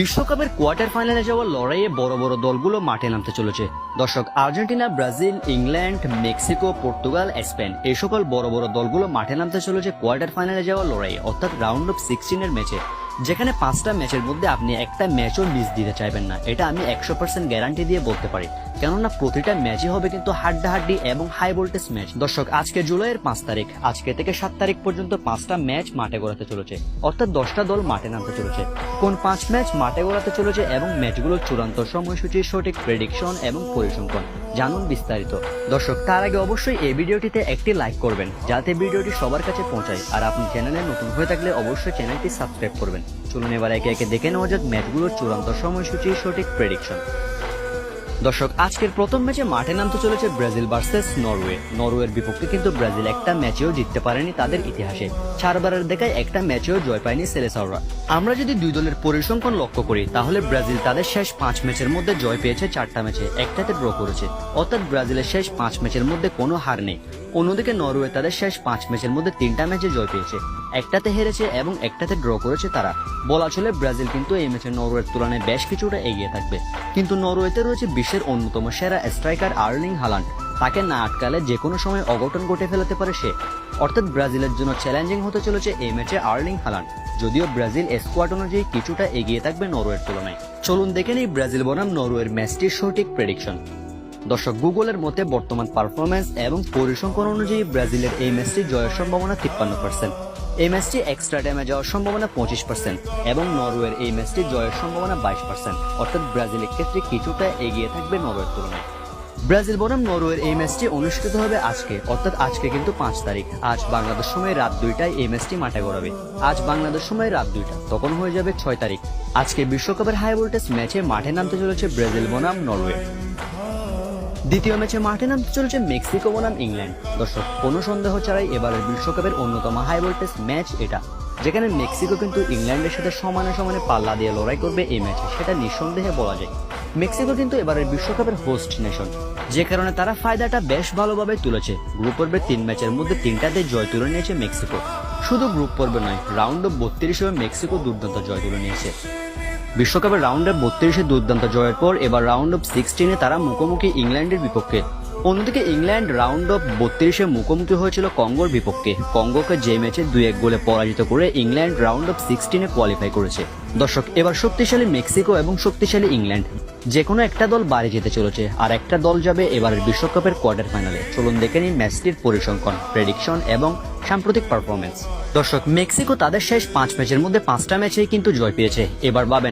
বিশ্বকাপের কোয়ার্টার ফাইনালে যাওয়ার লড়াইয়ে বড় বড় দলগুলো মাঠে নামতে চলেছে। দর্শক, Argentina, Brazil, England, Mexico, Portugal, Spain এই সকল বড় বড় দলগুলো মাঠে নামতে চলেছে কোয়ার্টার ফাইনালে যাওয়ার লড়াইয়ে, অর্থাৎ রাউন্ড অফ 16 এর ম্যাচে, যেখানে 5টা ম্যাচের মধ্যে আপনি একটা ম্যাচও মিস দিতে চাইবেন না। এটা আমি 100% গ্যারান্টি দিয়ে বলতে পারি, কেননা প্রতিটা ম্যাচই হবে কিন্তু হাড্ডাহাড্ডি এবং হাই ভোল্টেজ ম্যাচ। দর্শক, আজকে জুলাইয়ের 5 তারিখ, আজকে থেকে 7 তারিখ পর্যন্ত 5টা ম্যাচ মাঠে গড়াতে চলেছে, অর্থাৎ 10টা দল মাঠে নামতে চলেছে। কোন 5 ম্যাচ মাঠে গড়াতে চলেছে এবং ম্যাচগুলোর চূড়ান্ত সময়সূচি, সঠিক প্রেডিকশন এবং পরিসংখ্যান জানুন বিস্তারিত। দর্শক, তার আগে অবশ্যই এই ভিডিওটিতে একটি লাইক করবেন, যাতে ভিডিওটি সবার কাছে পৌঁছায়। আর আপনি চ্যানেলে নতুন হয়ে থাকলে অবশ্যই চ্যানেলটি সাবস্ক্রাইব করবেন। চলুন এবার একে একে দেখে নেওয়া যাক ম্যাচগুলোর চূড়ান্ত সময়সূচি, সঠিক প্রেডিকশন। দর্শক, আজকের প্রথম ম্যাচে মাঠে নামতে চলেছে ব্রাজিল ভার্সেস নরওয়ে। নরওয়ের বিপক্ষে কিন্তু ব্রাজিল একটা ম্যাচেও জিততে পারেনি তাদের ইতিহাসে। 4 বারের দেখায় একটা ম্যাচেও জয় পায়নি সেলেসাওরা। আমরা যদি দুই দলের পরিসংখ্যান লক্ষ্য করি, তাহলে ব্রাজিল তাদের শেষ 5 ম্যাচের মধ্যে জয় পেয়েছে 4টা ম্যাচে, একটাতে ড্র করেছে, অর্থাৎ ব্রাজিলের শেষ 5 ম্যাচের মধ্যে কোনো হার নেই। অন্যদিকে নরওয়ে তাদের শেষ 5 ম্যাচের মধ্যে 3টা ম্যাচে জয় পেয়েছে, একটাতে হেরেছে এবং একটাতে ড্র করেছে তারা। বলা চলে ব্রাজিল কিন্তু এই ম্যাচে নরওয়ের তুলনায় বেশ কিছুটা এগিয়ে থাকবে। কিন্তু নরওয়েতে রয়েছে বিশ্বের অন্যতম সেরা স্ট্রাইকার আর্লিং হালান্ড। তাকে না আটকালে যে কোনো সময় অঘটন ঘটে ফেলতে পারে সে, অর্থাৎ ব্রাজিলের জন্য চ্যালেঞ্জিং হতে চলেছে এই ম্যাচে আর্লিং হালান্ড। যদিও ব্রাজিল স্কোয়াড অনুযায়ী কিছুটা এগিয়ে থাকবে নরওয়ের তুলনায়। চলুন দেখে নিই ব্রাজিল বনাম নরওয়ের ম্যাচটির সঠিক প্রেডিকশন। দর্শক, গুগলের মতে বর্তমান পারফরম্যান্স এবং পরিসংখ্যান অনুযায়ী ব্রাজিলের এই ম্যাচটি জয়ের সম্ভাবনা 53%, এই ম্যাচটি এক্সট্রা টাইমে যাওয়ার সম্ভাবনা 25% এবং নরওয়ের এই ম্যাচটি জয়ের সম্ভাবনা 22%, অর্থাৎ ব্রাজিলের ক্ষেত্রে কিছুটা এগিয়ে থাকবে নরওয়ের তুলনায়। ব্রাজিল বনাম নরওয়ের এই ম্যাচটি অনুষ্ঠিত হবে আজকে, অর্থাৎ আজকে কিন্তু 5 তারিখ। আজ বাংলাদেশ সময় রাত 2টায় এই ম্যাচটি মাঠে গড়াবে। আজ বাংলাদেশ সময় রাত 2টা, তখন হয়ে যাবে 6 তারিখ। আজকে বিশ্বকাপের হাই ভোল্টেজ ম্যাচে মাঠে নামতে চলেছে ব্রাজিল বনাম নরওয়ে। দ্বিতীয় ম্যাচে মাঠে নামতে চলেছে মেক্সিকো বনাম ইংল্যান্ড। দর্শক, কোনো সন্দেহ ছাড়াই এবারের বিশ্বকাপের অন্যতম হাই ভোল্টেজ ম্যাচ এটা, যেখানে মেক্সিকো কিন্তু ইংল্যান্ডের সাথে সমানে সমানে পাল্লা দিয়ে লড়াই করবে এই ম্যাচে, সেটা নিঃসন্দেহে বলা যায়। মেক্সিকো কিন্তু এবারের বিশ্বকাপের হোস্ট নেশন, যে কারণে তারা ফায়দাটা বেশ ভালোভাবে তুলেছে। গ্রুপ পর্বে 3 ম্যাচের মধ্যে 3টাতে জয় তুলে নিয়েছে মেক্সিকো। শুধু গ্রুপ পর্বে নয়, রাউন্ড অফ 32 মেক্সিকো দুর্দান্ত জয় তুলে নিয়েছে। বিশ্বকাপের রাউন্ড অফ 32 দুর্দান্ত জয়ের পর এবার রাউন্ড অফ 16 তারা মুখোমুখি ইংল্যান্ডের বিপক্ষে। অন্যদিকে ইংল্যান্ড রাউন্ড অফ 32 মুখোমুখি হয়েছিল কঙ্গোর বিপক্ষে। কঙ্গোকে যে ম্যাচে 2-1 গোলে পরাজিত করে ইংল্যান্ড রাউন্ড অফ 16 কোয়ালিফাই করেছে। দর্শক, এবার শক্তিশালী মেক্সিকো এবং শক্তিশালী ইংল্যান্ড, যে কোনো একটা দল বাড়ি যেতে চলেছে, আর একটা দল যাবে এবারের বিশ্বকাপের কোয়ার্টার ফাইনালে। চলুন দেখে নিই ম্যাচটির পরিসংখ্যান, প্রেডিকশন এবং সাম্প্রতিক পারফরমেন্স। দর্শক, মেক্সিকো তাদের শেষ 5 ম্যাচের মধ্যে 5টা ম্যাচেই কিন্তু জয় পেয়েছে। এবার ভাবেন